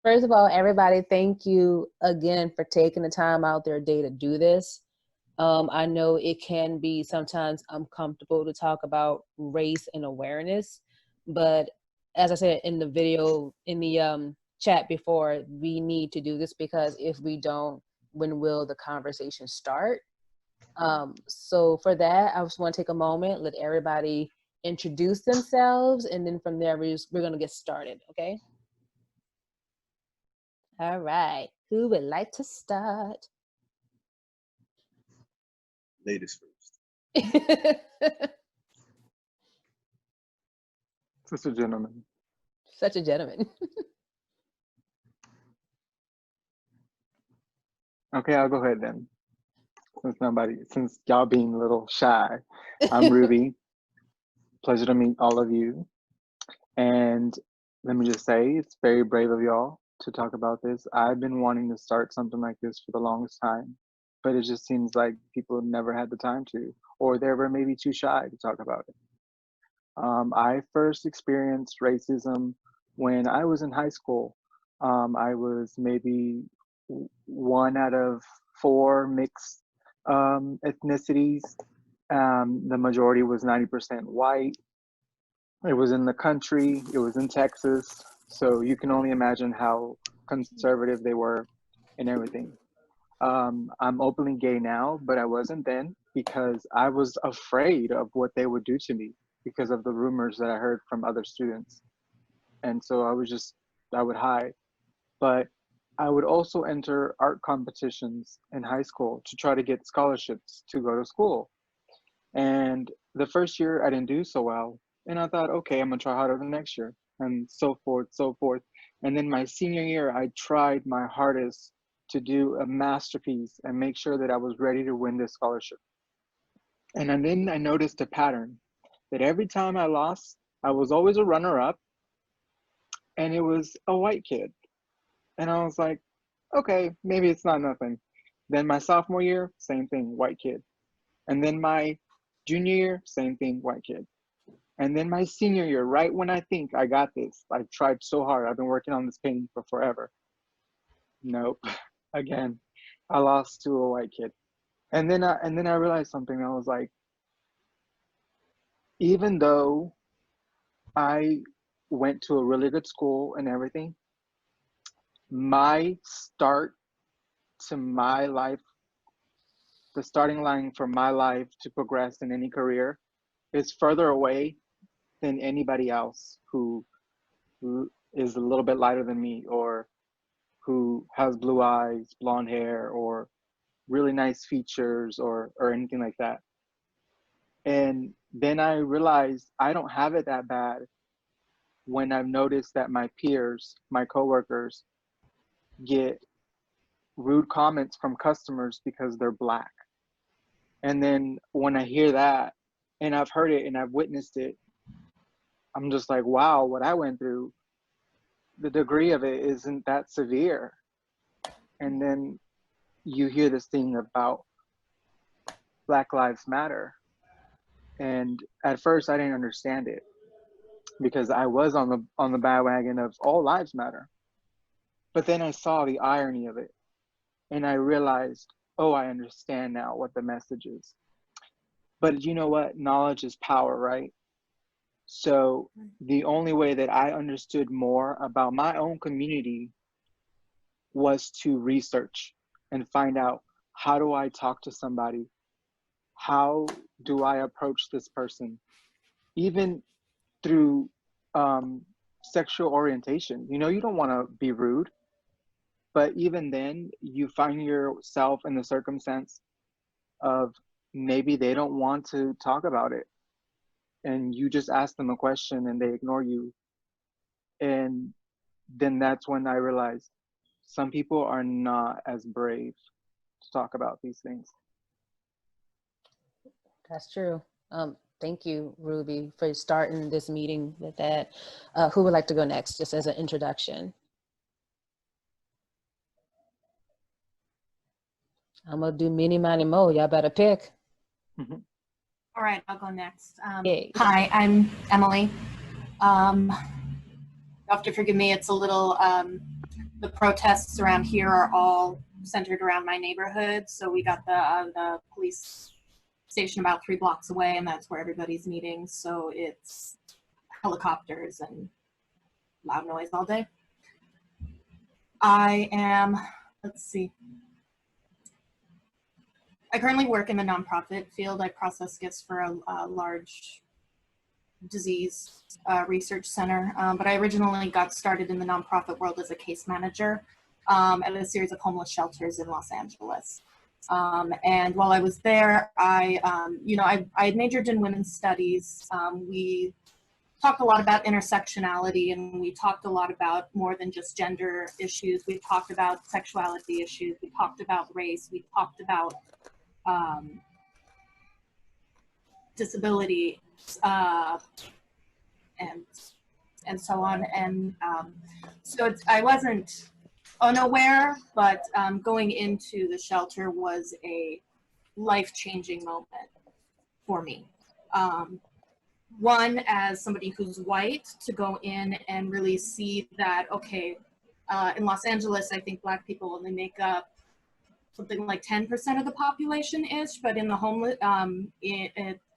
First of all, everybody, thank you again for taking the time out their day to do this. I know it can be sometimes uncomfortable to talk about race and awareness, but as I said in the video, in the chat before, we need to do this because if we don't, when will the conversation start? So for that, I just want to take a moment, let everybody introduce themselves, and then from there, we're going to get started, okay? All right. Who would like to start? Ladies first. Such a gentleman. Such a gentleman. Okay, I'll go ahead then. Since y'all being a little shy, I'm Ruby. Pleasure to meet all of you. And let me just say, it's very brave of y'all to talk about this. I've been wanting to start something like this for the longest time, but it just seems like people have never had the time to, or they were maybe too shy to talk about it. I first experienced racism when I was in high school. I was maybe one out of four mixed ethnicities. The majority was 90% white. It was in the country, it was in Texas. So you can only imagine how conservative they were and everything. I'm openly gay now, but I wasn't then because I was afraid of what they would do to me because of the rumors that I heard from other students. And so I would hide. But I would also enter art competitions in high school to try to get scholarships to go to school. And the first year I didn't do so well. And I thought, okay, I'm gonna try harder the next year, and so forth, so forth. And then my senior year, I tried my hardest to do a masterpiece and make sure that I was ready to win this scholarship. And then I noticed a pattern that every time I lost, I was always a runner up, and it was a white kid. And I was like, okay, maybe it's not nothing. Then my sophomore year, same thing, white kid. And then my junior year, same thing, white kid. And then my senior year, right when I think I got this, I've tried so hard. I've been working on this painting for forever. Nope. Again, I lost to a white kid. And then I realized something. I was like, even though I went to a really good school and everything, my start to my life, the starting line for my life to progress in any career is further away than anybody else who is a little bit lighter than me, or who has blue eyes, blonde hair, or really nice features, or anything like that. And then I realized I don't have it that bad when I've noticed that my peers, my coworkers, get rude comments from customers because they're Black. And then when I hear that, and I've heard it and I've witnessed it, I'm just like, wow, what I went through, the degree of it isn't that severe. And then you hear this thing about Black Lives Matter. And at first I didn't understand it because I was on the bandwagon of all lives matter. But then I saw the irony of it and I realized, oh, I understand now what the message is. But you know what? Knowledge is power, right? So the only way that I understood more about my own community was to research and find out, how do I talk to somebody? How do I approach this person? Even through sexual orientation. You know, you don't want to be rude, but even then you find yourself in the circumstance of maybe they don't want to talk about it, and you just ask them a question and they ignore you. And then that's when I realized some people are not as brave to talk about these things. That's true. Thank you, Ruby, for starting this meeting with that. Who would like to go next, just as an introduction? I'm gonna do mini, miny, mo. Y'all better pick. Mm-hmm. All right, I'll go next. Yay. Hi, I'm Emily. You'll have to forgive me, it's a little the protests around here are all centered around my neighborhood. So we got the police station about 3 blocks away, and that's where everybody's meeting. So it's helicopters and loud noise all day. I am, let's see. I currently work in the nonprofit field. I process gifts for a large disease research center, but I originally got started in the nonprofit world as a case manager at a series of homeless shelters in Los Angeles. And while I was there, I had majored in women's studies. We talked a lot about intersectionality, and we talked a lot about more than just gender issues. We talked about sexuality issues. We talked about race. We talked about disability and so on. And so I wasn't unaware, but going into the shelter was a life-changing moment for me. One, as somebody who's white, to go in and really see that, okay, in Los Angeles, I think Black people only make up something like 10% of the population-ish, but in the homeless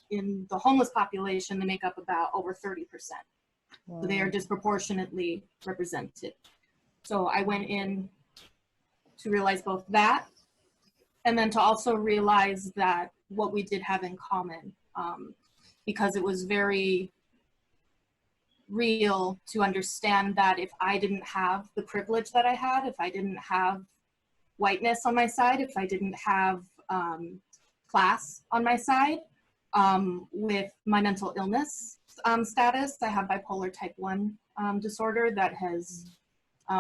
in the homeless population, they make up about over 30%. Wow. So they are disproportionately represented. So I went in to realize both that, and then to also realize that what we did have in common, because it was very real to understand that if I didn't have the privilege that I had, if I didn't have whiteness on my side, if I didn't have class on my side, with my mental illness status, I have bipolar type 1 disorder that has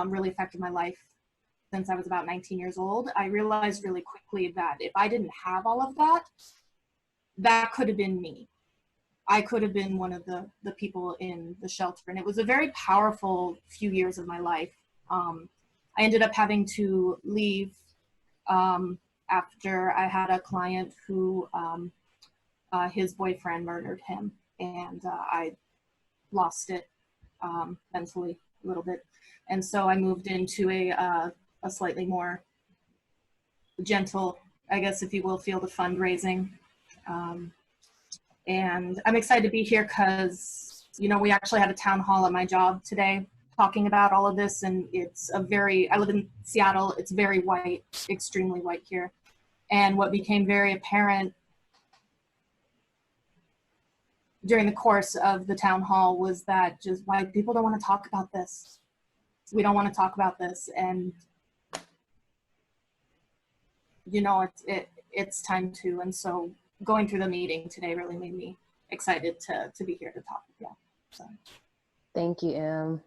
really affected my life since I was about 19 years old. I realized really quickly that if I didn't have all of that, that could have been me. I could have been one of the people in the shelter. And it was a very powerful few years of my life. I ended up having to leave after I had a client who his boyfriend murdered him, and I lost it mentally a little bit. And so I moved into a slightly more gentle, I guess, if you will, field of fundraising. And I'm excited to be here because, you know, we actually had a town hall at my job today talking about all of this, and it's a very, I live in Seattle, it's very white, extremely white here. And what became very apparent during the course of the town hall was that just white people don't want to talk about this. We don't want to talk about this. And, you know, it's time to. And so going through the meeting today really made me excited to be here to talk with you. So. Thank you, Em.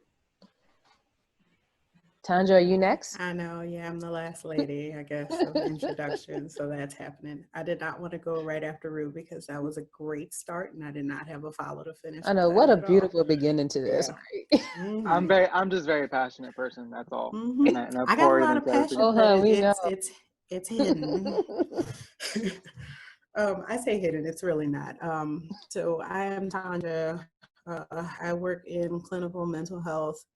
Tanja, are you next? I know, yeah, I'm the last lady, I guess, of introduction, so that's happening. I did not want to go right after Rue because that was a great start, and I did not have a follow to finish. I know, what a beautiful beginning to this. Yeah. Right? Mm-hmm. I'm just very passionate person. That's all. Mm-hmm. And I got a lot of passion, but it's hidden. I say hidden, it's really not. So I am Tanja. I work in clinical mental health.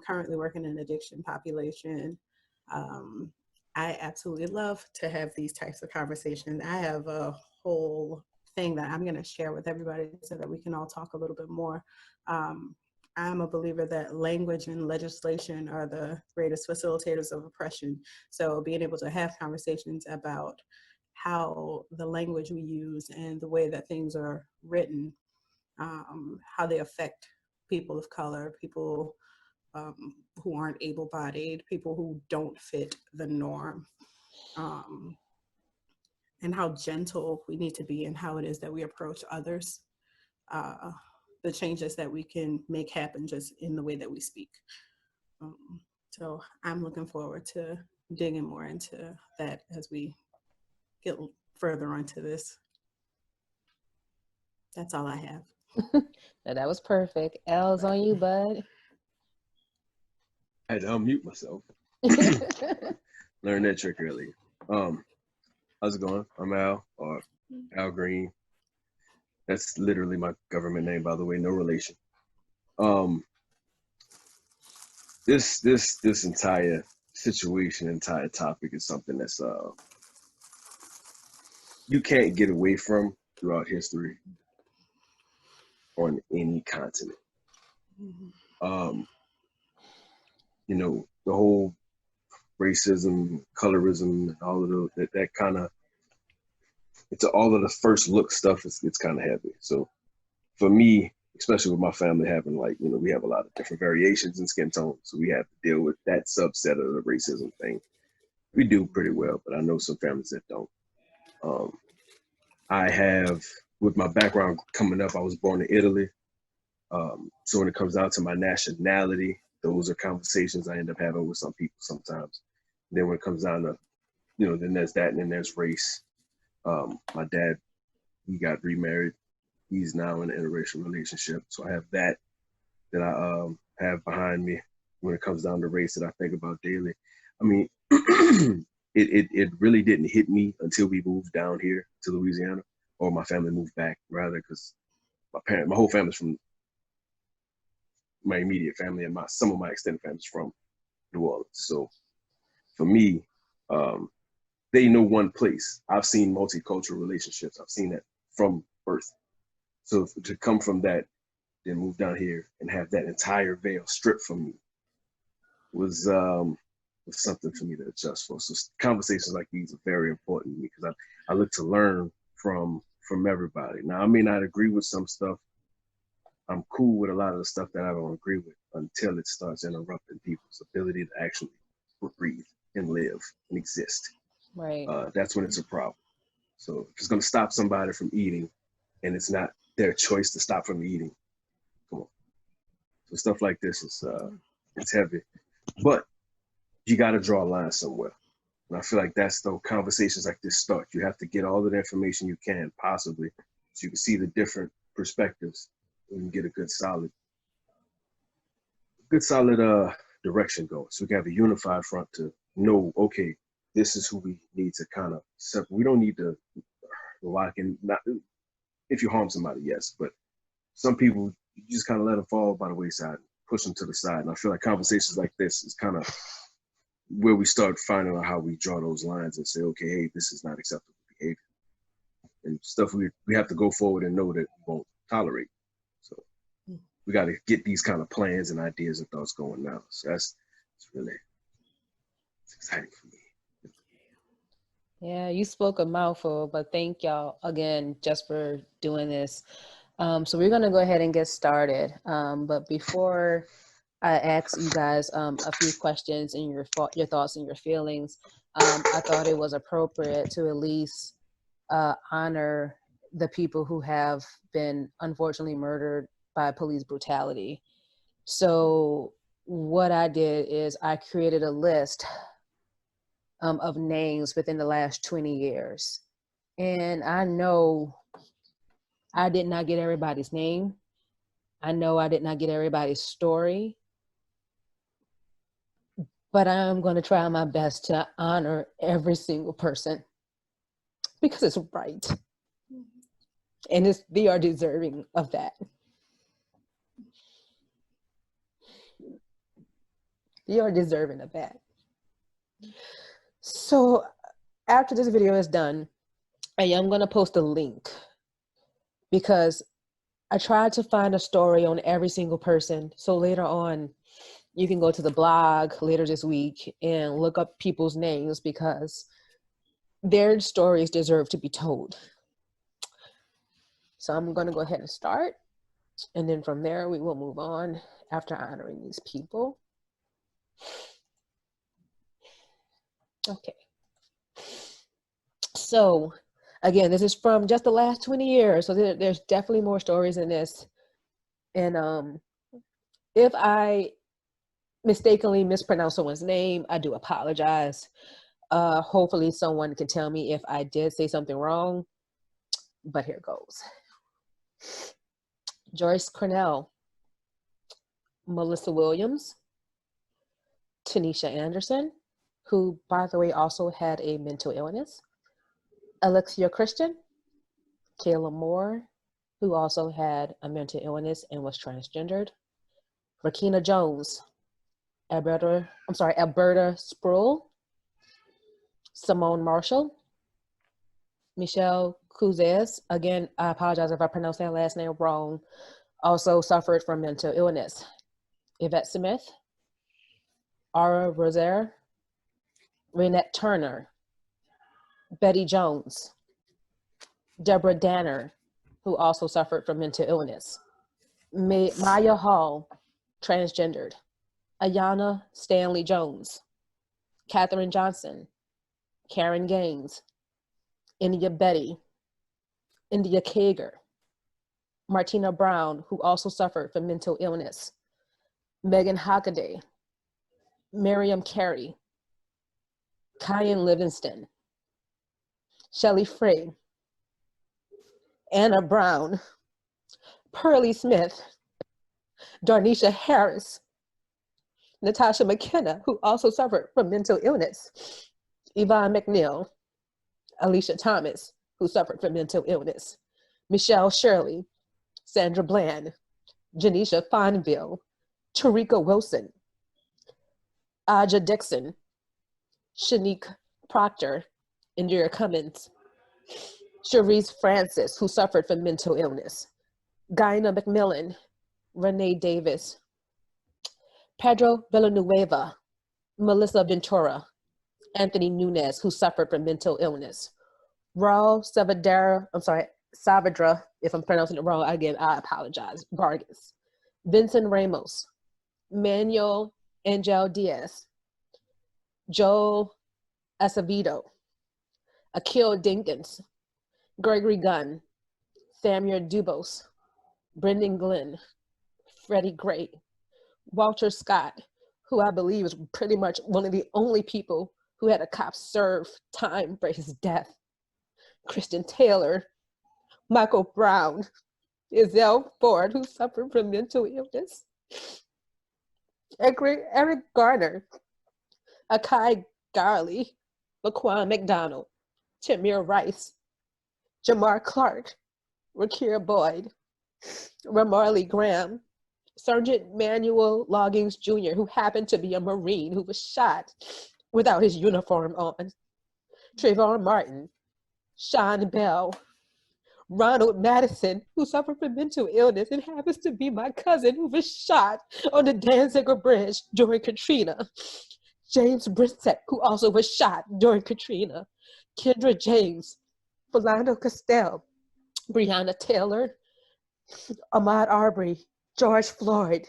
Currently working in addiction population. I absolutely love to have these types of conversations. I have a whole thing that I'm going to share with everybody so that we can all talk a little bit more. I'm a believer that language and legislation are the greatest facilitators of oppression. So being able to have conversations about how the language we use and the way that things are written, how they affect people of color, people who aren't able-bodied, people who don't fit the norm, and how gentle we need to be and how it is that we approach others, the changes that we can make happen just in the way that we speak. So I'm looking forward to digging more into that as we get further onto this. That's all I have. No, that was perfect. L's on you, bud. I had to unmute myself. Learned that trick earlier. How's it going? I'm Al, or Al Green. That's literally my government name, by the way, no relation. this entire situation, entire topic is something that's you can't get away from throughout history on any continent. You know, the whole racism, colorism, and all of that kind of, it's all of the first look stuff. It's kind of heavy. So for me, especially with my family having, like, you know, we have a lot of different variations in skin tone, so we have to deal with that subset of the racism thing. We do pretty well, but I know some families that don't. I have, with my background coming up, I was born in Italy. So when it comes down to my nationality, those are conversations I end up having with some people sometimes. And then when it comes down to, you know, then there's that, and then there's race. My dad, he got remarried. He's now in an interracial relationship. So I have that I have behind me when it comes down to race that I think about daily. I mean, it really didn't hit me until we moved down here to Louisiana, or my family moved back rather, because my whole family's from, my immediate family, and some of my extended family's from New Orleans. So for me, they know one place. I've seen multicultural relationships. I've seen that from birth. So to come from that, then move down here and have that entire veil stripped from me was something for me to adjust for. So conversations like these are very important to me, because I look to learn from everybody. Now, I may not agree with some stuff. I'm cool with a lot of the stuff that I don't agree with until it starts interrupting people's ability to actually breathe and live and exist. Right. That's when it's a problem. So if it's going to stop somebody from eating and it's not their choice to stop from eating, come on. So stuff like this is it's heavy, but you got to draw a line somewhere. And I feel like that's the conversations like this start. You have to get all of the information you can possibly, so you can see the different perspectives and get a good solid direction going. So we can have a unified front to know, okay, this is who we need to kind of separate. We don't need to lock in, not if you harm somebody, yes, but some people, you just kind of let them fall by the wayside, push them to the side. And I feel like conversations like this is kind of where we start finding out how we draw those lines and say, okay, hey, this is not acceptable behavior. And stuff we have to go forward and know that we won't tolerate. So we got to get these kind of plans and ideas and thoughts going now. So it's exciting for me. Yeah, you spoke a mouthful, but thank y'all again just for doing this. So we're gonna go ahead and get started. But before I ask you guys a few questions and your thoughts and your feelings, I thought it was appropriate to at least honor the people who have been unfortunately murdered by police brutality. So what I did is I created a list of names within the last 20 years. And I know I did not get everybody's name. I know I did not get everybody's story. But I'm going to try my best to honor every single person because it's right. And they are deserving of that. They are deserving of that. So after this video is done, I am going to post a link because I tried to find a story on every single person. So later on, you can go to the blog later this week and look up people's names because their stories deserve to be told. So I'm going to go ahead and start. And then from there, we will move on after honoring these people. Okay. So again, this is from just the last 20 years. So there's definitely more stories in this. And if I mistakenly mispronounce someone's name, I do apologize. Hopefully someone can tell me if I did say something wrong, but here goes. Joyce Cornell, Melissa Williams, Tanisha Anderson, who, by the way, also had a mental illness, Alexia Christian, Kayla Moore, who also had a mental illness and was transgendered, Rakina Jones, Alberta Sproul, Simone Marshall, Michelle Couzes, again, I apologize if I pronounced that last name wrong, also suffered from mental illness. Yvette Smith, Ara Rosaire, Renette Turner, Betty Jones, Deborah Danner, who also suffered from mental illness. Maya Hall, transgendered. Ayanna Stanley Jones, Katherine Johnson, Karen Gaines, India Betty, India Kager, Martina Brown, who also suffered from mental illness. Megan Hockaday, Miriam Carey, Kyan Livingston, Shelley Frey, Anna Brown, Pearlie Smith, Darnisha Harris, Natasha McKenna, who also suffered from mental illness, Yvonne McNeil, Alicia Thomas, who suffered from mental illness, Michelle Shirley, Sandra Bland, Janisha Fonville, Tarika Wilson, Aja Dixon, Shanique Proctor, Indira Cummins, Cherise Francis, who suffered from mental illness, Guyna McMillan, Renee Davis, Pedro Villanueva, Melissa Ventura, Anthony Nunez, who suffered from mental illness, Raul Savadra, if I'm pronouncing it wrong, again, I apologize, Vargas, Vincent Ramos, Manuel Angel Diaz, Joel Acevedo, Akil Dinkins, Gregory Gunn, Samuel Dubos, Brendan Glenn, Freddie Gray, Walter Scott, who I believe is pretty much one of the only people who had a cop serve time for his death, Kristen Taylor, Michael Brown, Izelle Ford, who suffered from mental illness, Eric Garner, Akai Garley, Laquan McDonald, Tamir Rice, Jamar Clark, Rakira Boyd, Ramarley Graham, Sergeant Manuel Loggins Jr., who happened to be a Marine who was shot without his uniform on, Trayvon Martin, Sean Bell, Ronald Madison, who suffered from mental illness and happens to be my cousin who was shot on the Danziger Bridge during Katrina, James Brissett, who also was shot during Katrina, Kendra James, Philando Castell, Breonna Taylor, Ahmaud Arbery, George Floyd,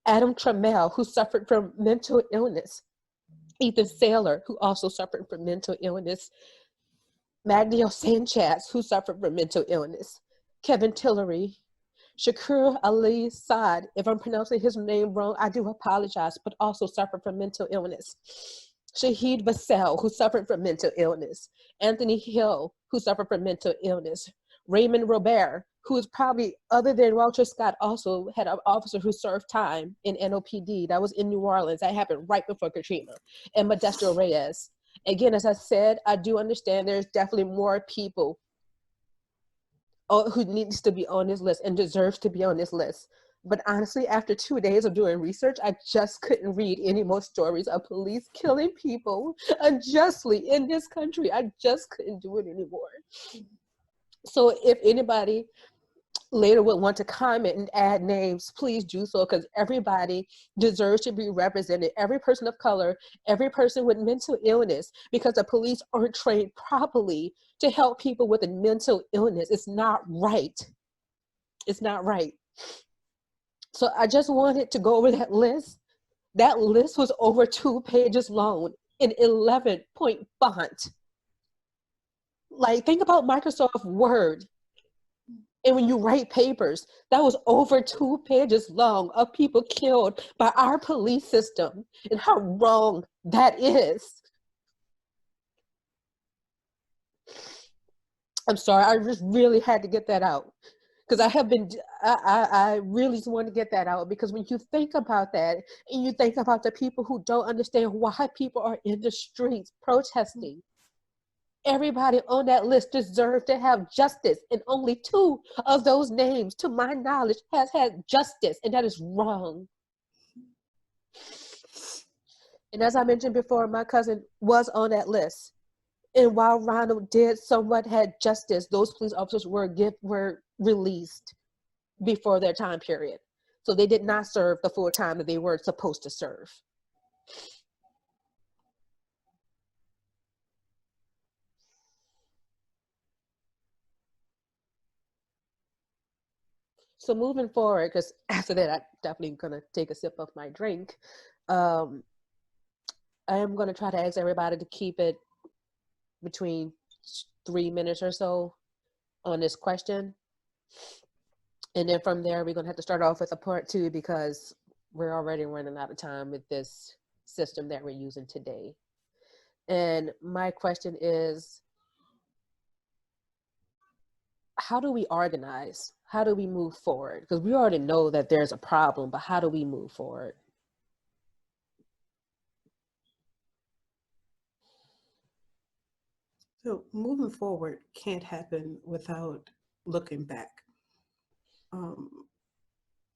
Adam Trammell, who suffered from mental illness, Ethan Saylor, who also suffered from mental illness, Magdio Sanchez, who suffered from mental illness, Kevin Tillery, Shakur Ali Saad, if I'm pronouncing his name wrong, I do apologize, but also suffered from mental illness, Shahid Vassell, who suffered from mental illness, Anthony Hill, who suffered from mental illness, Raymond Robert, who is probably, other than Walter Scott, also had an officer who served time in NOPD. That was in New Orleans. That happened right before Katrina. And Modesto Reyes. Again, as I said, I do understand there's definitely more people who needs to be on this list and deserves to be on this list. But honestly, after 2 days of doing research, I just couldn't read any more stories of police killing people unjustly in this country. I just couldn't do it anymore. So if anybody later would want to comment and add names, please do so, because everybody deserves to be represented. Every person of color, every person with mental illness, because the police aren't trained properly to help people with a mental illness. It's not right. It's not right. So I just wanted to go over that list. That list was over 2 pages long in 11-point font. Like, think about Microsoft Word. And when you write papers, that was over 2 pages long of people killed by our police system and how wrong that is. I'm sorry, I just really had to get that out. Because I really just want to get that out, because when you think about that and you think about the people who don't understand why people are in the streets protesting, everybody on that list deserves to have justice, and only 2 of those names, to my knowledge, has had justice, and that is wrong. And as I mentioned before, my cousin was on that list. And while Ronald did somewhat had justice, those police officers were released before their time period. So they did not serve the full time that they were supposed to serve. So moving forward, because after that, I'm definitely gonna take a sip of my drink. I am gonna try to ask everybody to keep it between 3 minutes or so on this question. And then from there, we're gonna have to start off with a part 2 because we're already running out of time with this system that we're using today. And my question is, how do we organize? How do we move forward? Because we already know that there's a problem, but how do we move forward? So moving forward can't happen without looking back.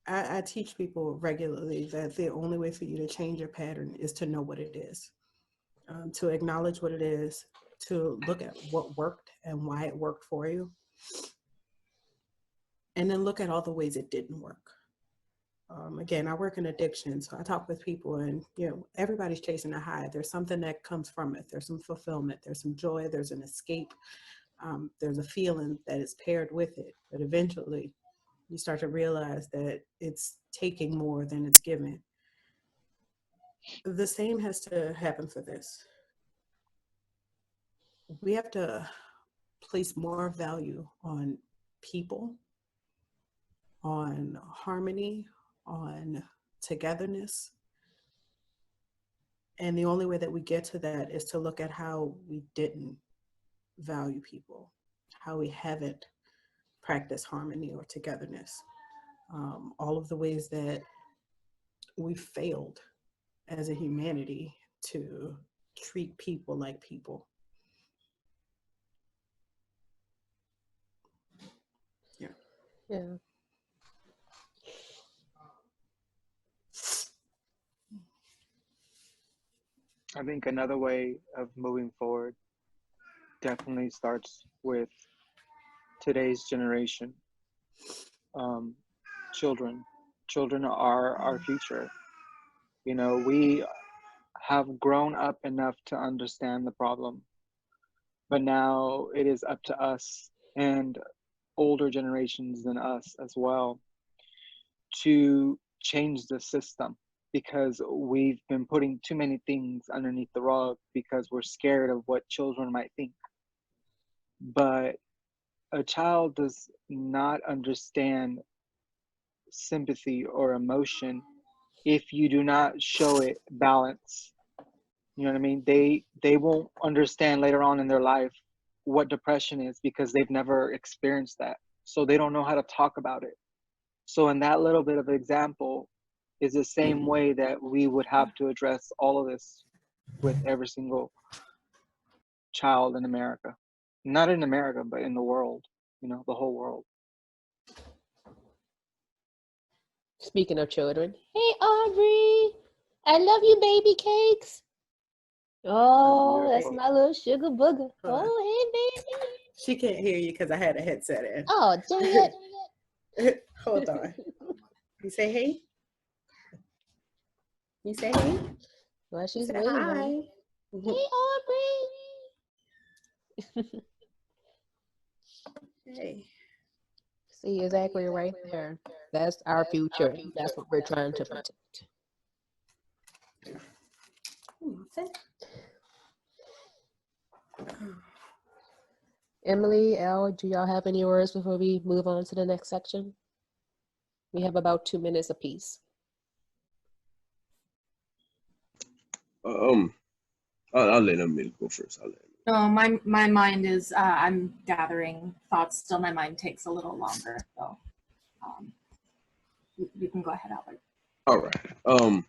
I teach people regularly that the only way for you to change your pattern is to know what it is, to acknowledge what it is, to look at what worked and why it worked for you, and then look at all the ways it didn't work. Again, I work in addiction, so I talk with people, and everybody's chasing a high. There's something that comes from it. There's some fulfillment. There's some joy. There's an escape. There's a feeling that is paired with it. But eventually, you start to realize that it's taking more than it's giving. The same has to happen for this. We have to place more value on people, on harmony, on togetherness. And the only way that we get to that is to look at how we didn't value people, how we haven't practiced harmony or togetherness, all of the ways that we failed as a humanity to treat people like people. Yeah. I think another way of moving forward definitely starts with today's generation. Children are our future. We have grown up enough to understand the problem, but now it is up to us and older generations than us as well to change the system, because we've been putting too many things underneath the rug because we're scared of what children might think. But a child does not understand sympathy or emotion if you do not show it balance. You know what I mean? They won't understand later on in their life what depression is because they've never experienced that. So they don't know how to talk about it. So in that little bit of example is the same way that we would have to address all of this with every single child in America. Not in America, but in the world, the whole world. Speaking of children, hey Aubrey, I love you, baby cakes. Oh, that's my little sugar booger. Oh, hey, baby. She can't hear you because I had a headset in. Oh, dang it. Hold on. You say hey? You say hey? Well, she's say waiting. Hi. Hey, Aubrey. Hey. See, exactly right there. That's our future. That's what we're trying to protect. Emily, Al, do y'all have any words before we move on to the next section? We have about 2 minutes apiece. I'll let Emily go first. No, my mind is, I'm gathering thoughts still. My mind takes a little longer, so you can go ahead, Albert. All right.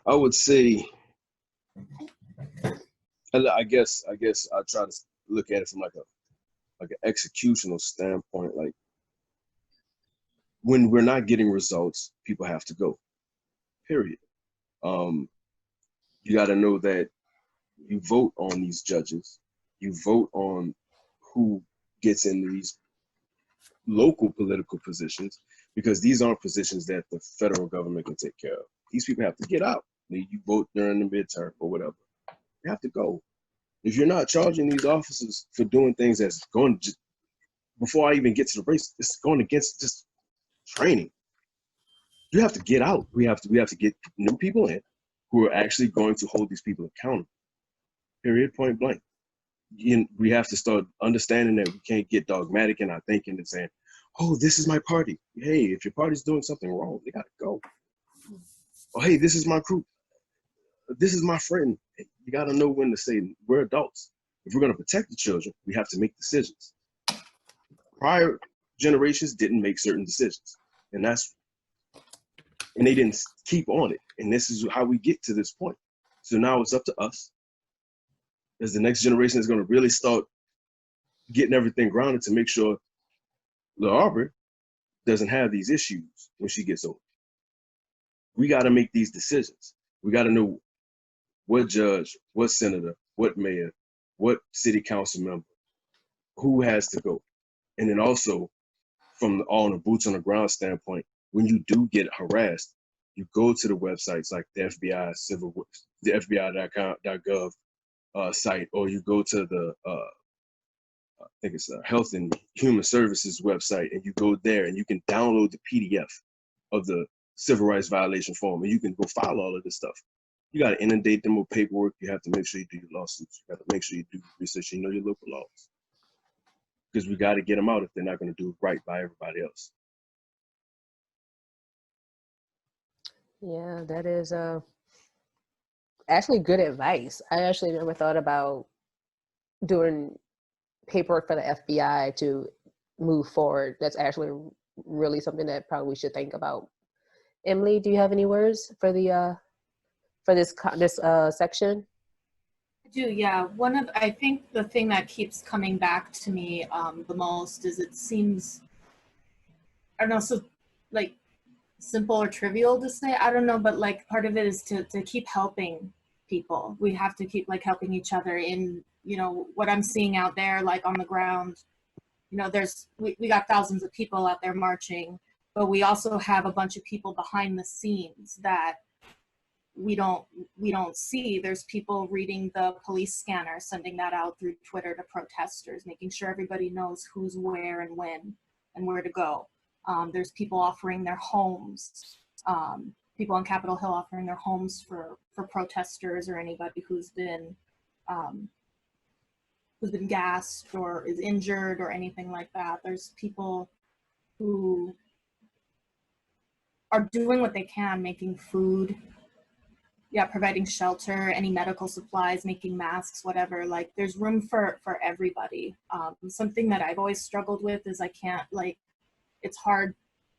I would say, I guess I'll try to look at it from like an executional standpoint. Like, when we're not getting results, people have to go, period. You got to know that you vote on these judges. You vote on who gets in these local political positions, because these aren't positions that the federal government can take care of. These people have to get out. You vote during the midterm or whatever. You have to go. If you're not charging these officers for doing things that's going to, before I even get to the race, it's going against just training. You have to get out. We have to get new people in who are actually going to hold these people accountable. Period, point blank. We have to start understanding that we can't get dogmatic in our thinking and saying, oh, this is my party. Hey, if your party's doing something wrong, they got to go. Oh, hey, this is my group. This is my friend. You got to know when to say, we're adults. If we're going to protect the children, we have to make decisions. Prior generations didn't make certain decisions, and they didn't keep on it. And this is how we get to this point. So now it's up to us, as the next generation is going to really start getting everything grounded, to make sure LaAubrey doesn't have these issues when she gets older. We got to make these decisions. We got to know what judge, what senator, what mayor, what city council member, who has to go. And then also, from the boots on the ground standpoint, when you do get harassed, you go to the websites like the FBI.gov site, or you go to the I think it's Health and Human Services website, and you go there and you can download the PDF of the civil rights violation form, and you can go file all of this stuff. You got to inundate them with paperwork. You have to make sure you do your lawsuits. You got to make sure you do research. You know your local laws, because we got to get them out if they're not going to do it right by everybody else. Yeah, that is actually good advice. I actually never thought about doing paperwork for the FBI to move forward. That's actually really something that probably we should think about. Emily, do you have any words for the for this section? I do, yeah. I think the thing that keeps coming back to me the most is, it seems, I don't know, so like simple or trivial to say, I don't know, but like part of it is to keep helping people. We have to keep like helping each other in, you know, what I'm seeing out there, like on the ground. You know, we got thousands of people out there marching, but we also have a bunch of people behind the scenes that we don't see. There's people reading the police scanner, sending that out through Twitter to protesters, making sure everybody knows who's where and when and where to go. There's people offering their homes, people on Capitol Hill offering their homes for protesters or anybody who's been gassed or is injured or anything like that. There's people who are doing what they can, making food, providing shelter, any medical supplies, making masks, whatever. Like, there's room for everybody. Something that I've always struggled with is it's hard.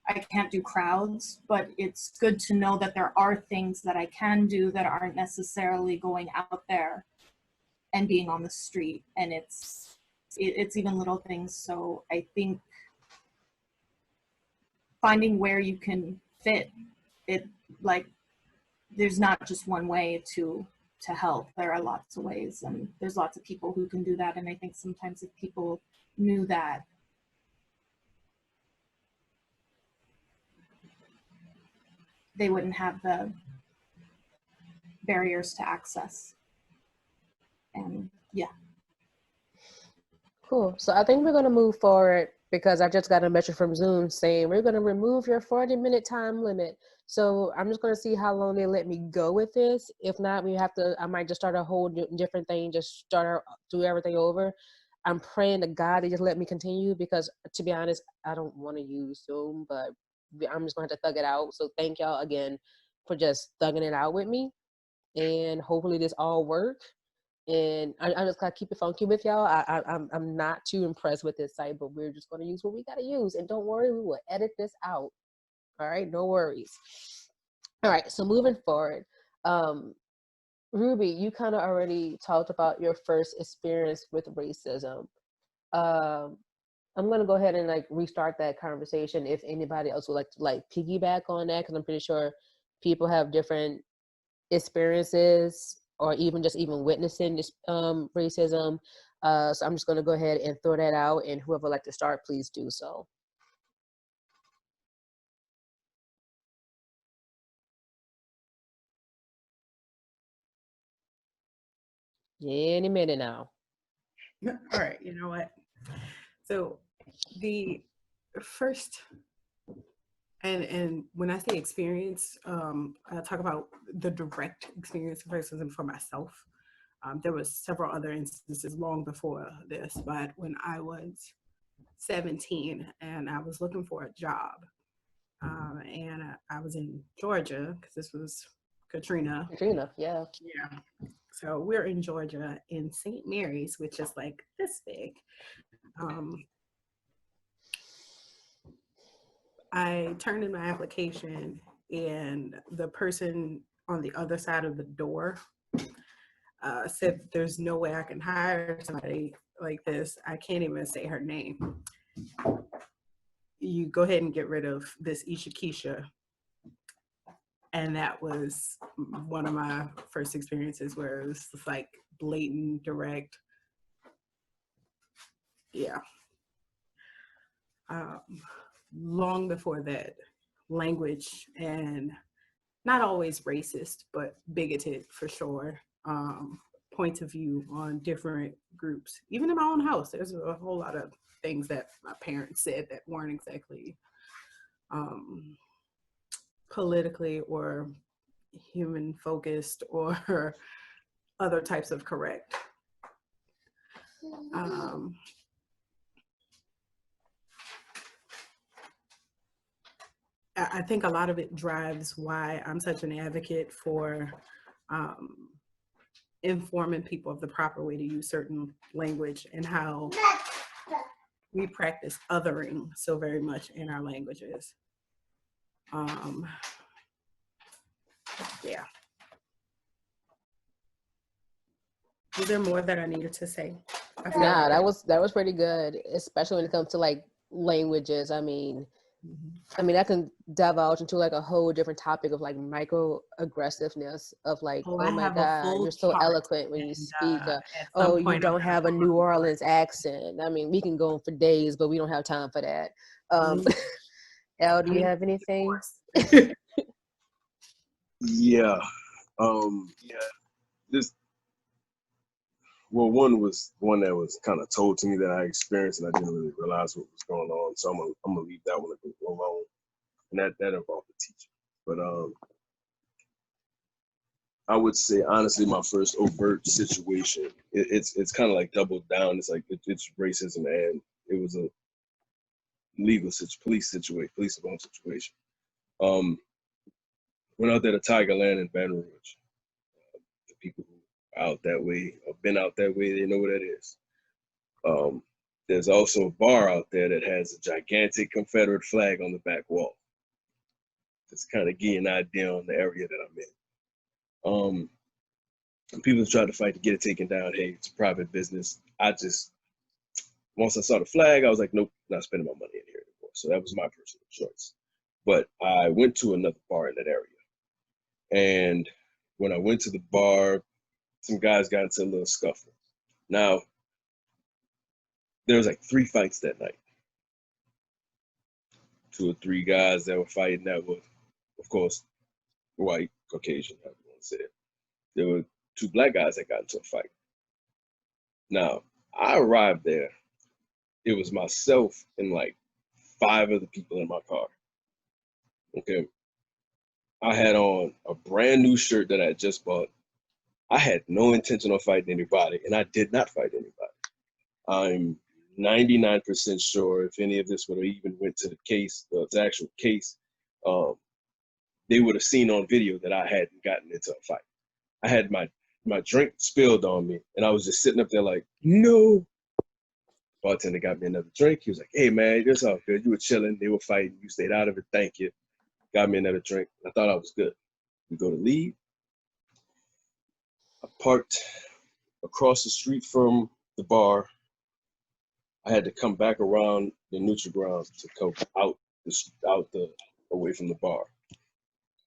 I can't do crowds, but it's good to know that there are things that I can do that aren't necessarily going out there and being on the street. And it's even little things. So I think finding where you can fit it, like, there's not just one way to help. There are lots of ways, and there's lots of people who can do that. And I think sometimes if people knew that, they wouldn't have the barriers to access. And yeah. Cool. So I think we're going to move forward, because I just got a message from Zoom saying we're going to remove your 40-minute time limit. So I'm just going to see how long they let me go with this. If not, I might just start a whole different thing, just do everything over. I'm praying to God to just let me continue, because to be honest, I don't want to use Zoom, but I'm just going to have to thug it out. So thank y'all again for just thugging it out with me. And hopefully this all work. And I just gotta keep it funky with y'all. I'm not too impressed with this site, but we're just gonna use what we gotta use. And don't worry, we will edit this out. All right, no worries. All right, so moving forward, Ruby, you kind of already talked about your first experience with racism. I'm gonna go ahead and restart that conversation if anybody else would like to piggyback on that, because I'm pretty sure people have different experiences or even witnessing this racism. So I'm just going to go ahead and throw that out, and whoever would like to start, please do so. Any minute now. All right, you know what? So the first, and when I say experience, I talk about the direct experience of racism for myself. There was several other instances long before this, but when I was 17 and I was looking for a job, and I was in Georgia because this was Katrina. Katrina, yeah. Yeah. So we're in Georgia in St. Mary's, which is like this big. I turned in my application, and the person on the other side of the door said, "There's no way I can hire somebody like this. I can't even say her name. You go ahead and get rid of this Isha Keisha." And that was one of my first experiences where it was just like blatant, direct. Yeah. Long before that, language, and not always racist, but bigoted for sure, points of view on different groups. Even in my own house, there's a whole lot of things that my parents said that weren't exactly politically or human focused or other types of correct. I think a lot of it drives why I'm such an advocate for informing people of the proper way to use certain language and how we practice othering so very much in our languages. Yeah. Was there more that I needed to say? Nah, that was pretty good, especially when it comes to like languages. I mean, I can divulge into like a whole different topic of like microaggressiveness of like, oh my God, you're so eloquent when you speak. Oh, you don't have a New Orleans accent. I mean, we can go on for days, but we don't have time for that. Elle, do you have anything? Yeah. One was one that was kind of told to me that I experienced, and I didn't really realize what was going on. So I'm gonna leave that one alone. And that involved the teacher. But I would say honestly, my first overt situation, it's kind of like doubled down. It's like it's racism, and it was a police involved situation. Went out there to Tigerland in Baton Rouge. The people who are out that way or been out that way, they know what that is. There's also a bar out there that has a gigantic Confederate flag on the back wall. Just kind of give you an idea on the area that I'm in. And people tried to fight to get it taken down. Hey, it's a private business. Once I saw the flag, I was like, nope, not spending my money in here anymore. So that was my personal choice. But I went to another bar in that area. And when I went to the bar, some guys got into a little scuffle. Now, there was like 3 fights that night. 2 or 3 guys that were fighting that were, of course, white, Caucasian, however you want to say it. There were 2 black guys that got into a fight. Now, I arrived there. It was myself and like 5 other people in my car. Okay. I had on a brand new shirt that I had just bought. I had no intention of fighting anybody, and I did not fight anybody. I'm 99% sure if any of this would have even went to the case, the actual case, they would have seen on video that I hadn't gotten into a fight. I had my drink spilled on me, and I was just sitting up there like, no. Bartender got me another drink. He was like, hey, man, it's all good. You were chilling. They were fighting. You stayed out of it. Thank you. Got me another drink. I thought I was good. We go to leave. I parked across the street from the bar. I had to come back around the neutral ground to come away from the bar.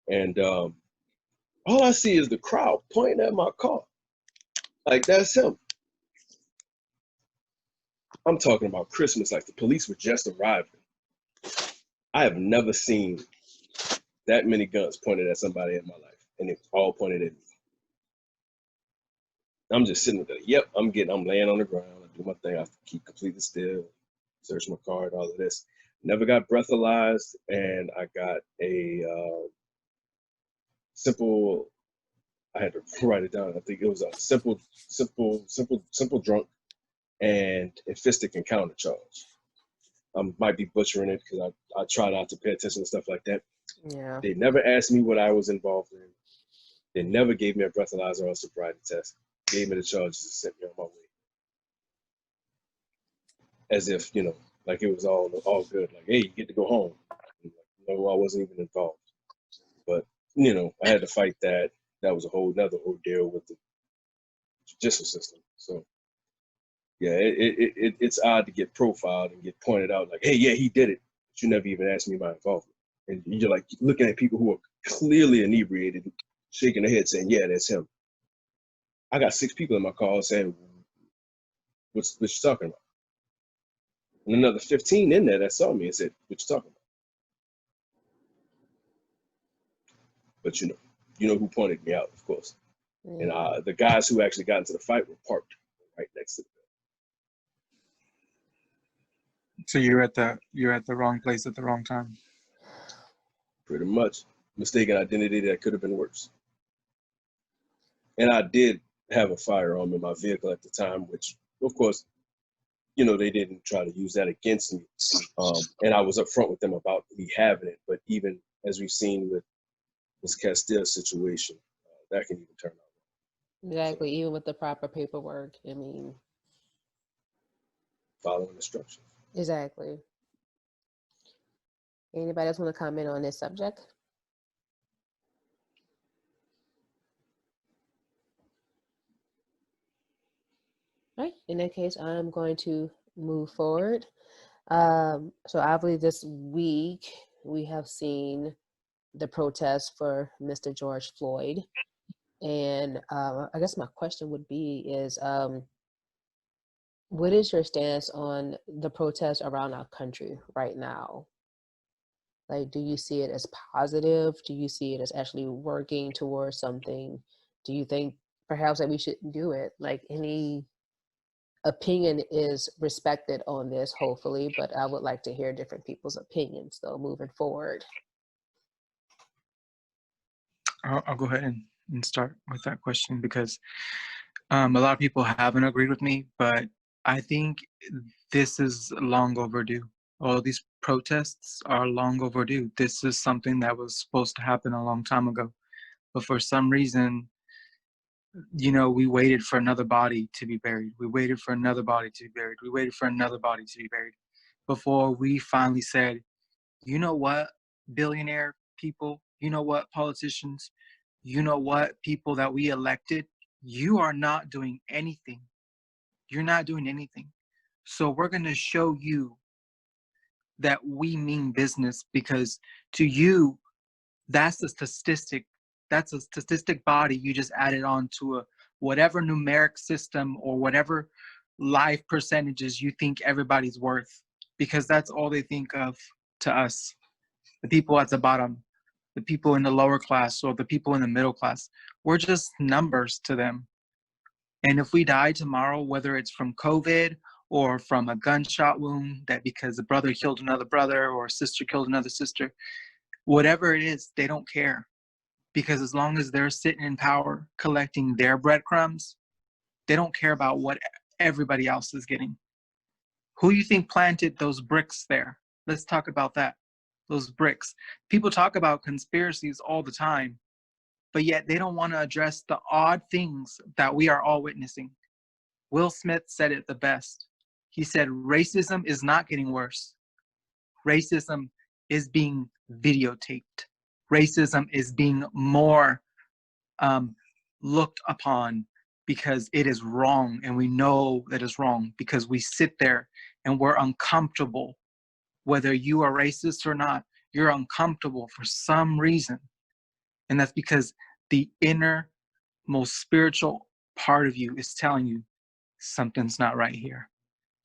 And All I see is the crowd pointing at my car. Like, that's him. I'm talking about Christmas, like the police were just arriving. I have never seen that many guns pointed at somebody in my life, and it was all pointed at me. I'm just sitting there. Yep, I'm laying on the ground. I do my thing. I keep completely still, search my car and all of this. Never got breathalyzed, and I got a simple. I had to write it down. I think it was a simple drunk and a fistic encounter charge. I might be butchering it because I try not to pay attention to stuff like that. Yeah. They never asked me what I was involved in. They never gave me a breathalyzer or a sobriety test. Gave me the charges and sent me on my way. As if, like it was all good. Like, hey, you get to go home. No, I wasn't even involved. But, I had to fight that. That was a whole nother ordeal with the judicial system. So, yeah, it's odd to get profiled and get pointed out like, hey, yeah, he did it. But you never even asked me my involvement. And you're like looking at people who are clearly inebriated, shaking their head saying, yeah, that's him. I got 6 people in my car saying, what you talking about? And another 15 in there that saw me and said, what you talking about? But you know who pointed me out, of course. And the guys who actually got into the fight were parked right next to the building. So you're at the wrong place at the wrong time. Pretty much. Mistaken identity that could have been worse. And I did have a firearm in my vehicle at the time, which, of course, they didn't try to use that against me. And I was upfront with them about me having it. But even as we've seen with this Castile situation, that can even turn out. Exactly. Even with the proper paperwork. I mean, following instructions. Exactly. Anybody else want to comment on this subject? All right. In that case, I'm going to move forward. So obviously this week we have seen the protest for Mr. George Floyd. And I guess my question would be is, what is your stance on the protests around our country right now? Like, do you see it as positive? Do you see it as actually working towards something? Do you think perhaps that we shouldn't do it? Like, any opinion is respected on this, hopefully, but I would like to hear different people's opinions, though, moving forward. I'll go ahead and start with that question because a lot of people haven't agreed with me, but I think this is long overdue. All these protests are long overdue. This is something that was supposed to happen a long time ago. But for some reason, we waited for another body to be buried. We waited for another body to be buried. We waited for another body to be buried before we finally said, you know what, billionaire people, you know what, politicians, you know what, people that we elected, you are not doing anything. You're not doing anything. So we're going to show you that we mean business, because to you, that's a statistic. That's a statistic body you just added on to a whatever numeric system or whatever life percentages you think everybody's worth, because that's all they think of to us. The people at the bottom, the people in the lower class, or the people in the middle class, we're just numbers to them. And if we die tomorrow, whether it's from COVID or from a gunshot wound, that because a brother killed another brother or a sister killed another sister, whatever it is, they don't care. Because as long as they're sitting in power collecting their breadcrumbs, they don't care about what everybody else is getting. Who you think planted those bricks there? Let's talk about that. Those bricks. People talk about conspiracies all the time, but yet they don't want to address the odd things that we are all witnessing. Will Smith said it the best. He said, racism is not getting worse. Racism is being videotaped. Racism is being more looked upon because it is wrong, and we know that it's wrong because we sit there and we're uncomfortable. Whether you are racist or not, you're uncomfortable for some reason. And that's because the inner, most spiritual part of you is telling you something's not right here.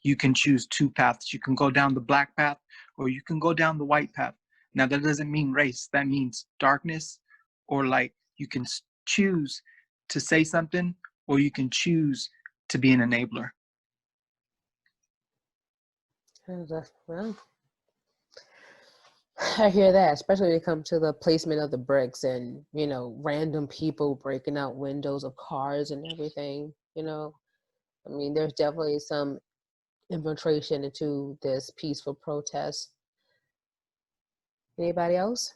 You can choose two paths. You can go down the black path or you can go down the white path. Now, that doesn't mean race. That means darkness or light. You can choose to say something or you can choose to be an enabler. Well, I hear that, especially when it comes to the placement of the bricks and, you know, random people breaking out windows of cars and everything, you know. I mean, there's definitely some infiltration into this peaceful protest. Anybody else?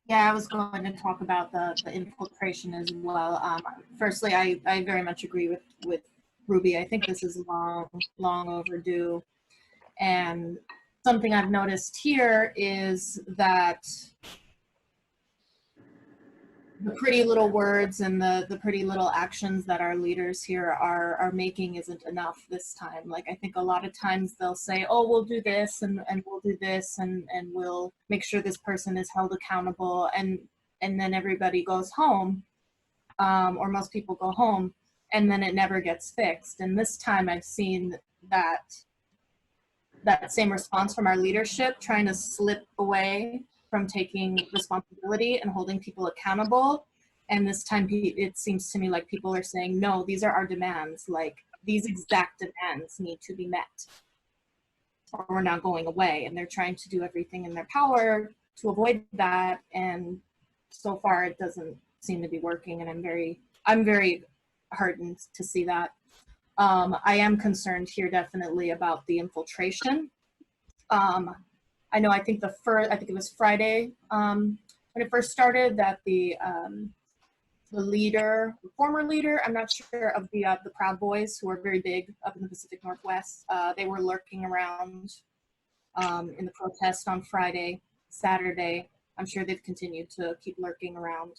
Yeah, I was going to talk about the infiltration as well. Firstly, I very much agree with Ruby. I think this is long overdue. And something I've noticed here is that the pretty little words and the pretty little actions that our leaders here are making isn't enough this time. Like, I think a lot of times they'll say, oh, we'll do this and we'll do this and we'll make sure this person is held accountable, and then everybody goes home, or most people go home, and then it never gets fixed. And this time I've seen that same response from our leadership, trying to slip away from taking responsibility and holding people accountable. And this time it seems to me like people are saying, no, these are our demands. Like, these exact demands need to be met or we're not going away. And they're trying to do everything in their power to avoid that. And so far it doesn't seem to be working. And I'm very heartened to see that. I am concerned here definitely about the infiltration. I know, I think it was Friday when it first started, that the former leader, I'm not sure, of the Proud Boys, who are very big up in the Pacific Northwest, they were lurking around in the protest on Friday, Saturday. I'm sure they've continued to keep lurking around.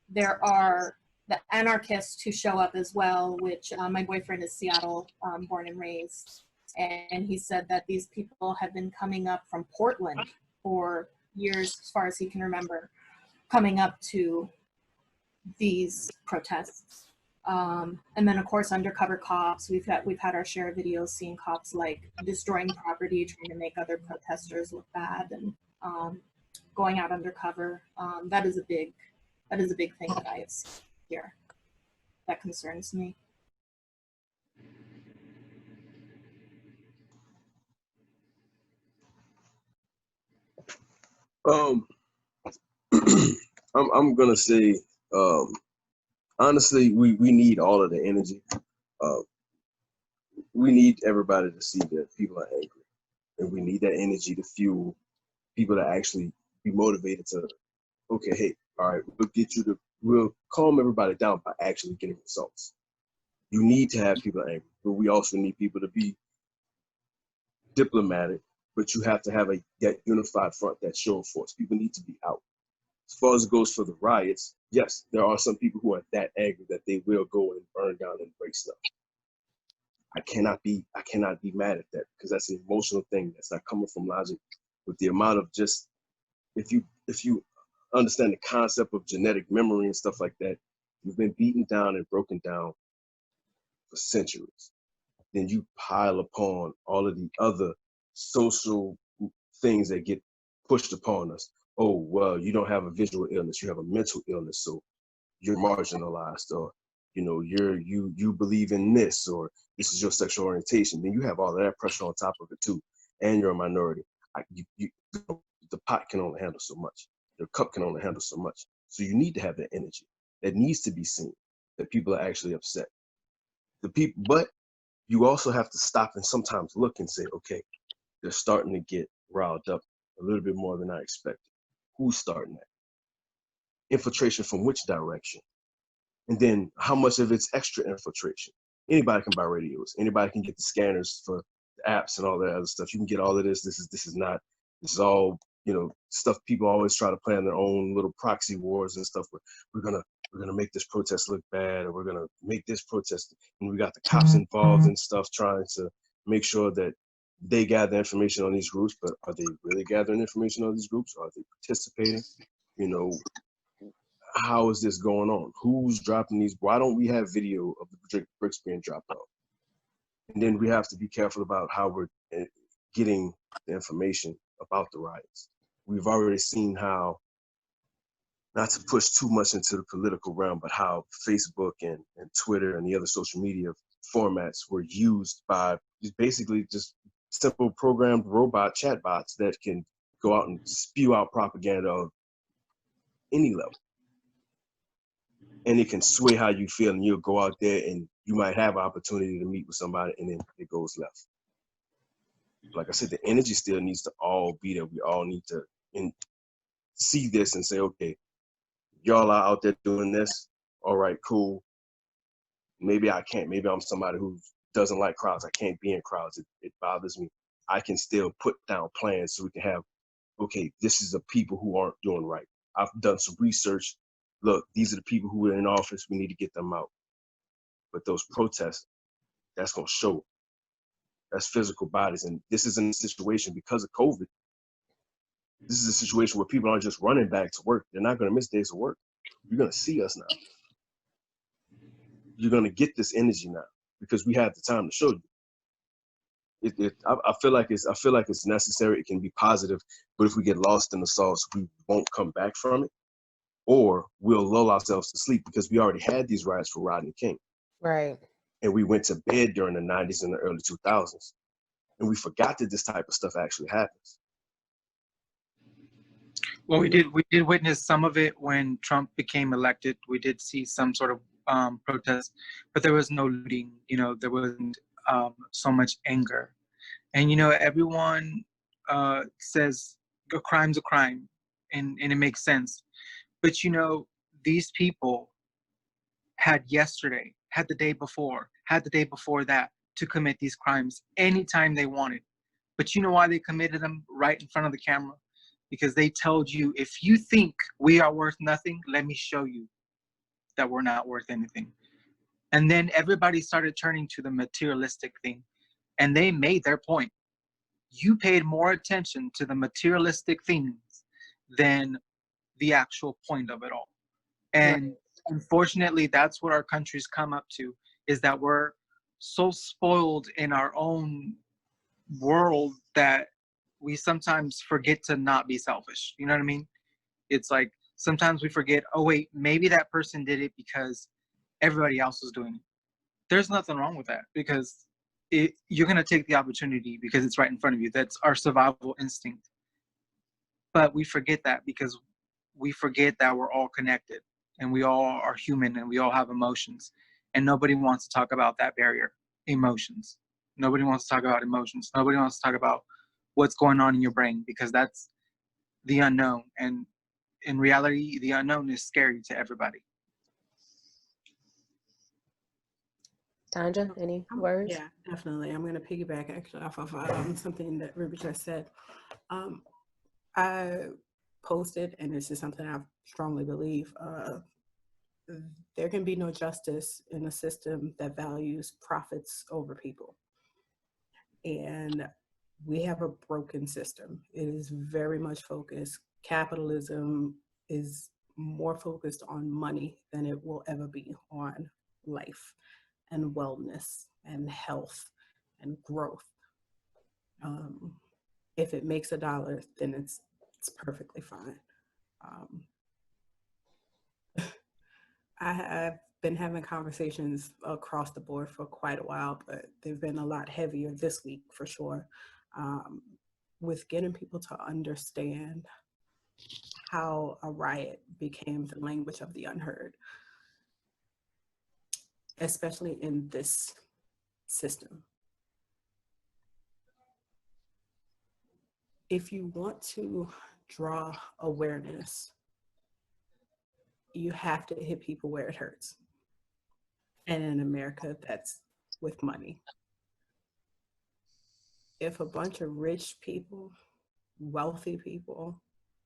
There are the anarchists who show up as well, which my boyfriend is Seattle born and raised. And he said that these people have been coming up from Portland for years, as far as he can remember, coming up to these protests. And then, of course, Undercover Cops. We've had our share of videos seeing cops like destroying property, trying to make other protesters look bad, and going out undercover. That is a big thing that I have seen here. That concerns me. I'm gonna say, honestly, we need all of the energy. We need everybody to see that people are angry, and we need that energy to fuel people to actually be motivated to, okay, hey, all right, we'll calm everybody down by actually getting results. You need to have people angry, but we also need people to be diplomatic, but you have to have that unified front, that show of force. People need to be out. As far as it goes for the riots, yes, there are some people who are that angry that they will go and burn down and break stuff. I cannot be mad at that, because that's an emotional thing that's not coming from logic. With the amount of just, if you understand the concept of genetic memory and stuff like that, you've been beaten down and broken down for centuries. Then you pile upon all of the other social things that get pushed upon us. Oh, well, you don't have a visual illness, you have a mental illness, so you're marginalized, or you believe in this, or this is your sexual orientation. Then you have all of that pressure on top of it too, and you're a minority. The pot can only handle so much. Your cup can only handle so much. So you need to have that energy that needs to be seen, that people are actually upset. But you also have to stop and sometimes look and say, okay, they're starting to get riled up a little bit more than I expected. Who's starting that? Infiltration from which direction? And then how much of it's extra infiltration? Anybody can buy radios. Anybody can get the scanners for the apps and all that other stuff. You can get all of this. This is all, stuff people always try to plan their own little proxy wars and stuff. We're gonna make this protest look bad, or we're gonna make this protest, and we got the cops involved and stuff, trying to make sure that they gather information on these groups. But are they really gathering information on these groups? Are they participating? how is this going on? Who's dropping these? Why don't we have video of the bricks being dropped off? And then we have to be careful about how we're getting the information about the riots. We've already seen how, not to push too much into the political realm, but how Facebook and Twitter and the other social media formats were used by basically just simple programmed robot chatbots that can go out and spew out propaganda of any level. And it can sway how you feel, and you'll go out there and you might have an opportunity to meet with somebody, and then it goes left. Like I said, the energy still needs to all be there. We all need to see this and say, okay, y'all are out there doing this. All right, cool. Maybe I can't. Maybe I'm somebody who doesn't like crowds. I can't be in crowds. It bothers me. I can still put down plans so we can have, okay, this is the people who aren't doing right. I've done some research. Look, these are the people who are in office. We need to get them out. But those protests, that's going to show. That's physical bodies. And this isn't a situation because of COVID. This is a situation where people aren't just running back to work. They're not going to miss days of work. You're going to see us now. You're going to get this energy now because we have the time to show you. I feel like it's necessary. It can be positive, but if we get lost in the sauce, we won't come back from it, or we'll lull ourselves to sleep because we already had these riots for Rodney King. Right. And we went to bed during the 90s and the early 2000s, and we forgot that this type of stuff actually happens. Well, we did witness some of it when Trump became elected. We did see some sort of protest, but there was no looting. There wasn't so much anger. And everyone says a crime's a crime, and it makes sense. But these people had yesterday, had the day before, had the day before that to commit these crimes anytime they wanted. But you know why they committed them right in front of the camera? Because they told you, if you think we are worth nothing, let me show you that we're not worth anything. And then everybody started turning to the materialistic thing. And they made their point. You paid more attention to the materialistic things than the actual point of it all. And unfortunately, that's what our country's come up to, is that we're so spoiled in our own world that we sometimes forget to not be selfish. You know what I mean? It's like sometimes we forget, oh wait, maybe that person did it because everybody else was doing it. There's nothing wrong with that, because you're going to take the opportunity because it's right in front of you. That's our survival instinct. But we forget that because we forget that we're all connected and we all are human and we all have emotions. And nobody wants to talk about that barrier, emotions. Nobody wants to talk about emotions. Nobody wants to talk about what's going on in your brain, because that's the unknown. And in reality, the unknown is scary to everybody. Tanja, any words? Yeah, definitely. I'm going to piggyback actually off of something that Ruby just said. I posted, and this is something I strongly believe, there can be no justice in a system that values profits over people. And we have a broken system. It is very much focused. Capitalism is more focused on money than it will ever be on life and wellness and health and growth. If it makes $1, then it's perfectly fine. I have been having conversations across the board for quite a while, but they've been a lot heavier this week for sure, with getting people to understand how a riot became the language of the unheard, especially in this system. If you want to draw awareness, you have to hit people where it hurts. And in America, that's with money. If a bunch of rich people, wealthy people,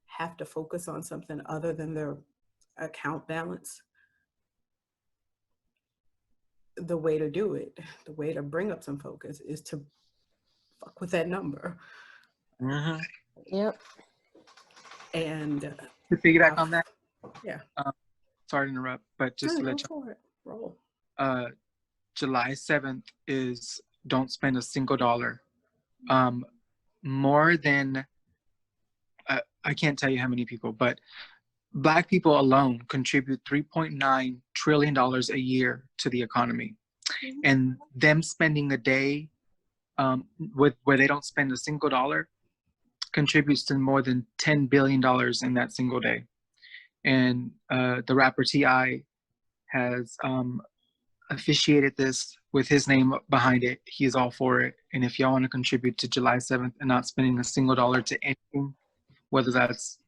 have to focus on something other than their account balance, the way to do it, the way to bring up some focus is to fuck with that number. Yep. And to piggyback on that, yeah, sorry to interrupt, but just No, to go let you for it. Roll. July 7th is don't spend a single dollar. More than, I can't tell you how many people, but Black people alone contribute $3.9 trillion a year to the economy. Mhm. And them spending a day where they don't spend a single dollar contributes to more than $10 billion in that single day. And the rapper T.I. has officiated this with his name behind it. He is all for it. And if y'all want to contribute to July 7th and not spending a single dollar to anything, whether that's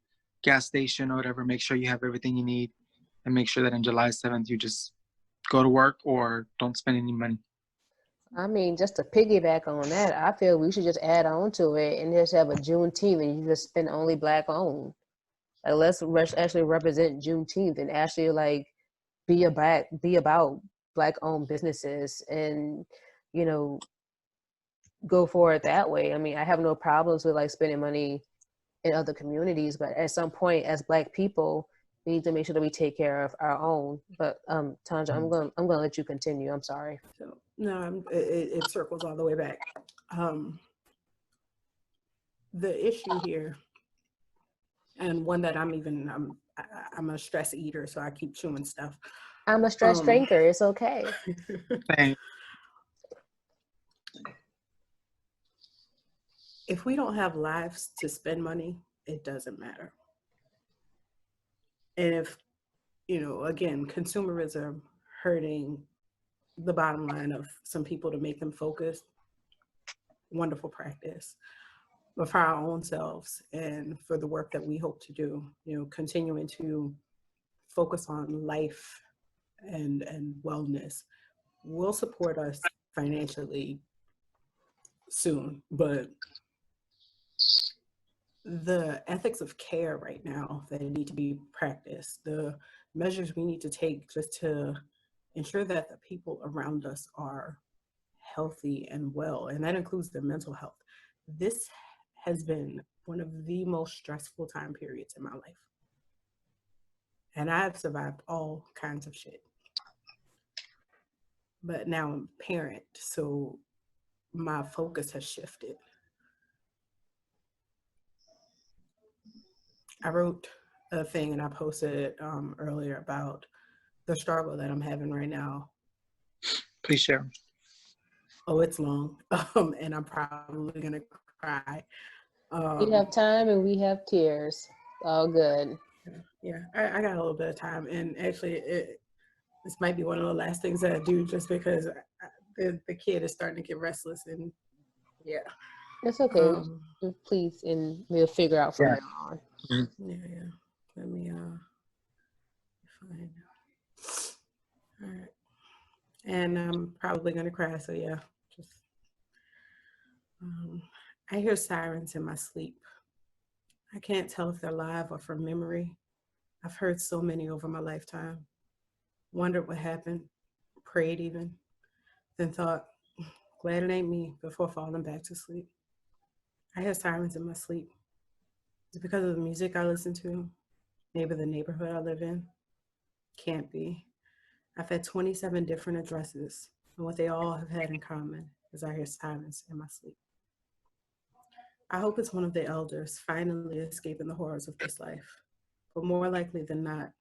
gas station or whatever, make sure you have everything you need, and make sure that on July 7th you just go to work or don't spend any money. I mean, just to piggyback on that, I feel we should just add on to it and just have a Juneteenth and you just spend only Black owned. Like, let's actually represent Juneteenth and actually like be about Black owned businesses and, you know, go for it that way. I mean, I have no problems with like spending money in other communities, but at some point as Black people, we need to make sure that we take care of our own. But Tanja, I'm gonna let you continue. I'm sorry. So no, it circles all the way back. The issue here, and one that I'm a stress eater, so I keep chewing stuff. I'm a stress drinker. It's okay. Thanks. If we don't have lives to spend money, it doesn't matter. And if, again, consumerism hurting the bottom line of some people to make them focus, wonderful practice. But for our own selves and for the work that we hope to do, continuing to focus on life and wellness will support us financially soon. But the ethics of care right now that need to be practiced, the measures we need to take just to ensure that the people around us are healthy and well, and that includes their mental health. This has been one of the most stressful time periods in my life. And I've survived all kinds of shit. But now I'm a parent, so my focus has shifted. I wrote a thing and I posted it earlier about the struggle that I'm having right now. Please share. Oh, it's long, and I'm probably gonna cry. We have time and we have tears. All good. Yeah, I got a little bit of time, and actually, this might be one of the last things that I do, just because the kid is starting to get restless, and yeah. It's okay. Please, and we'll figure out from there on. Yeah. Let me find. All right. And I'm probably gonna cry. So yeah, just I hear sirens in my sleep. I can't tell if they're live or from memory. I've heard so many over my lifetime. Wondered what happened, prayed even, then thought, glad it ain't me, before falling back to sleep. I hear sirens in my sleep. Is it because of the music I listen to? Maybe the neighborhood I live in? Can't be. I've had 27 different addresses, and what they all have had in common is I hear sirens in my sleep. I hope it's one of the elders finally escaping the horrors of this life, but more likely than not,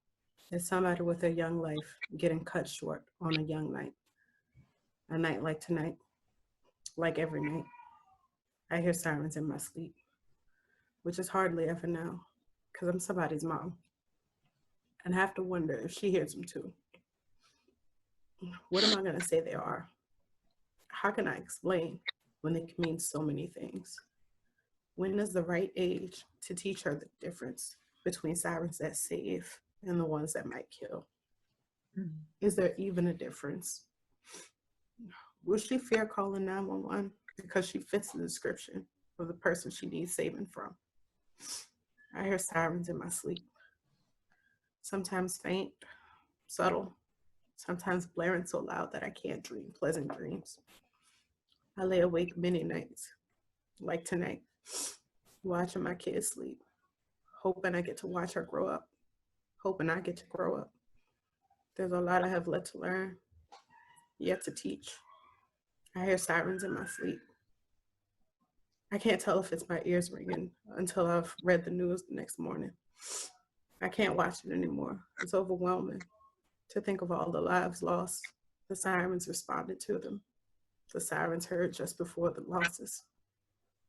it's somebody with their young life getting cut short on a young night. A night like tonight, like every night, I hear sirens in my sleep, which is hardly ever now, because I'm somebody's mom, and I have to wonder if she hears them too. What am I going to say they are? How can I explain when they can mean so many things? When is the right age to teach her the difference between sirens that save and the ones that might kill? Is there even a difference? Will she fear calling 911 because she fits the description of the person she needs saving from? I hear sirens in my sleep. Sometimes faint, subtle, sometimes blaring so loud that I can't dream pleasant dreams. I lay awake many nights, like tonight, watching my kids sleep, hoping I get to watch her grow up, hoping I get to grow up. There's a lot I have yet to learn, yet to teach. I hear sirens in my sleep. I can't tell if it's my ears ringing until I've read the news the next morning. I can't watch it anymore. It's overwhelming to think of all the lives lost, the sirens responded to them, the sirens heard just before the losses.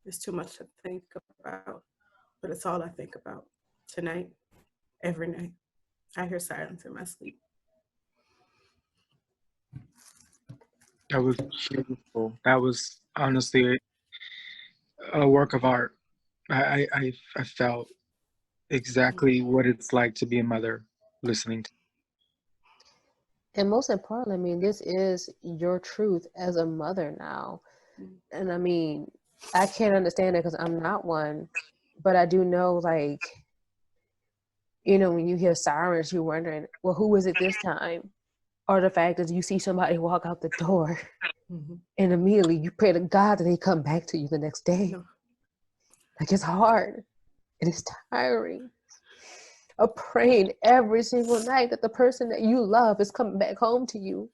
It's too much to think about, but it's all I think about. Tonight, every night, I hear silence in my sleep. That was beautiful. That was honestly a work of art. I felt exactly what it's like to be a mother listening to. And most importantly, I mean, this is your truth as a mother now. And I mean, I can't understand it because I'm not one, but I do know, like, you know, when you hear sirens, you're wondering, well, who is it this time? Or the fact is you see somebody walk out the door and immediately you pray to God that they come back to you the next day. Like, it's hard and it's tiring of praying every single night that the person that you love is coming back home to you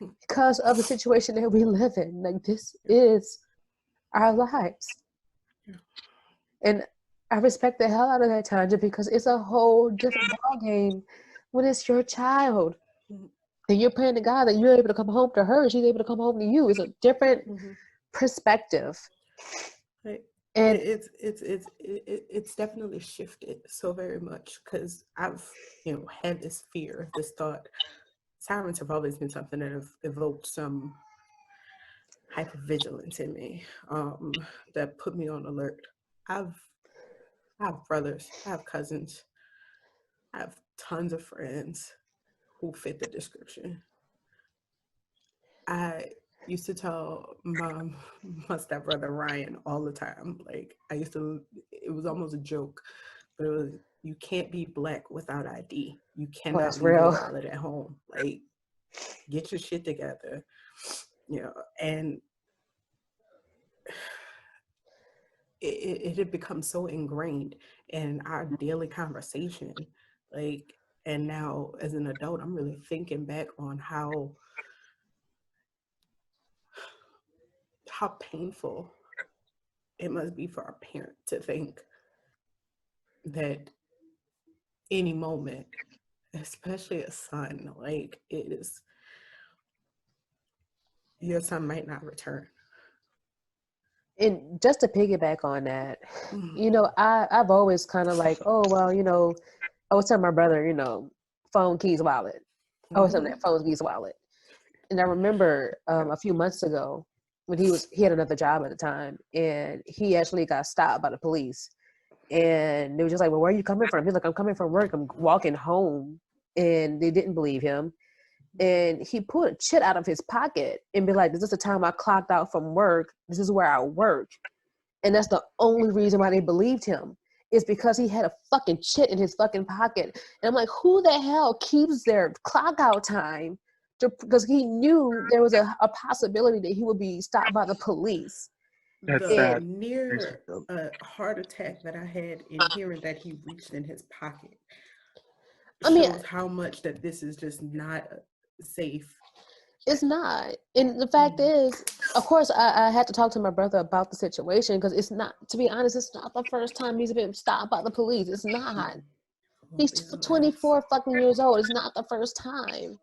because of the situation that we live in. Like, this is our lives. And I respect the hell out of that, Tanja, because it's a whole different ballgame when it's your child. And you're praying to God that you're able to come home to her, she's able to come home to you. It's a different perspective. Right. And it's definitely shifted so very much because I've had this fear, this thought. Sirens have always been something that have evoked some hypervigilance in me, that put me on alert. I have brothers, I have cousins, I have tons of friends who fit the description. I used to tell my stepbrother Ryan all the time. Like, it was almost a joke, but it was, you can't be Black without ID. You cannot leave your wallet at home. Like, get your shit together. And it had become so ingrained in our daily conversation. Like, and now as an adult, I'm really thinking back on how painful it must be for a parent to think that any moment, especially a son, like, your son might not return. And just to piggyback on that, I've always kind of like, oh, well, I was telling my brother, phone, keys, wallet. I was telling that phone, keys, wallet. And I remember a few months ago when he had another job at the time, and he actually got stopped by the police. And they were just like, well, where are you coming from? He's like, I'm coming from work. I'm walking home. And they didn't believe him. And he pulled a chit out of his pocket and be like, this is the time I clocked out from work. This is where I work. And that's the only reason why they believed him, is because he had a fucking chit in his fucking pocket. And I'm like, who the hell keeps their clock out time? Because he knew there was a possibility that he would be stopped by the police. That's the sad. near heart attack that I had in hearing that he reached in his pocket shows how much that this is just not safe. It's not. And the fact is, of course, I had to talk to my brother about the situation because it's not, to be honest, it's not the first time he's been stopped by the police. It's not. He's 24 fucking years old. It's not the first time.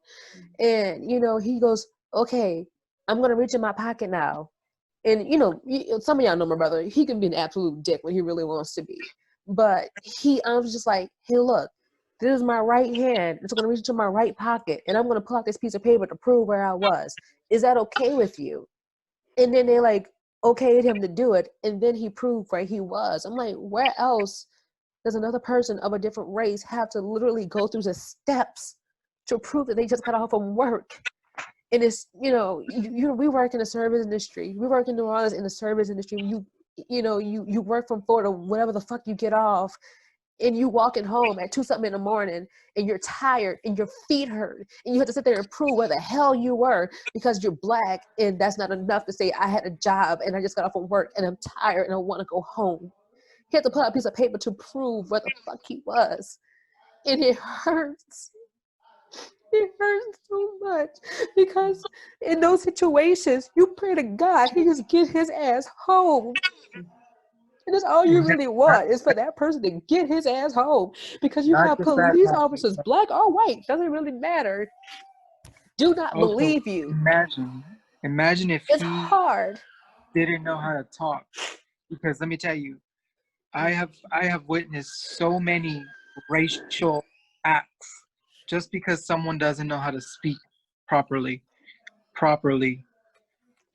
And, he goes, okay, I'm going to reach in my pocket now. And, some of y'all know my brother. He can be an absolute dick when he really wants to be. But I was just like, hey, look, this is my right hand. It's going to reach into my right pocket. And I'm going to pull out this piece of paper to prove where I was. Is that okay with you? And then they okayed him to do it. And then he proved where he was. I'm like, where else does another person of a different race have to literally go through the steps to prove that they just got off from work? And it's, we work in the service industry. We work in New Orleans in the service industry. You work from 4 to whatever the fuck you get off, and you walking home at 2-something in the morning, and you're tired, and your feet hurt, and you have to sit there and prove where the hell you were because you're Black, and that's not enough to say I had a job and I just got off from work and I'm tired and I want to go home. He had to put out a piece of paper to prove where the fuck he was, and it hurts. It hurts so much because in those situations, you pray to God, he just get his ass home. And that's all you really want is for that person to get his ass home. Because you Not have just that, police Patrick, officers, but black or white, doesn't really matter, do not also believe you. imagine if It's he hard. didn't know how to talk. Because let me tell you, I have witnessed so many racial acts just because someone doesn't know how to speak properly.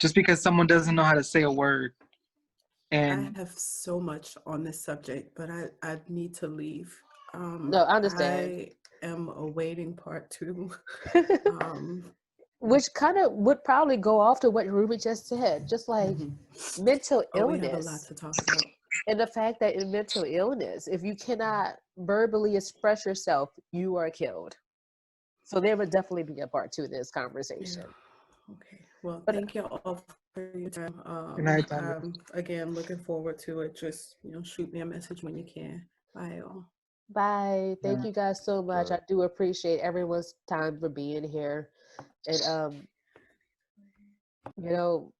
Just because someone doesn't know how to say a word. I And have so much on this subject, but I need to leave. No, I understand. I am awaiting part 2. Which kind of would probably go off to what Ruby just said, just like mental We have a lot illness. to talk about. And the fact that in mental illness, if you cannot verbally express yourself, you are killed. So there would definitely be a part 2 of this conversation. Yeah. Okay. Well, But thank you all for your time. good night, Tanya. Again, looking forward to it. Just, shoot me a message when you can. Bye, all. bye. Thank Yeah. you guys so much. I do appreciate everyone's time for being here. And you know,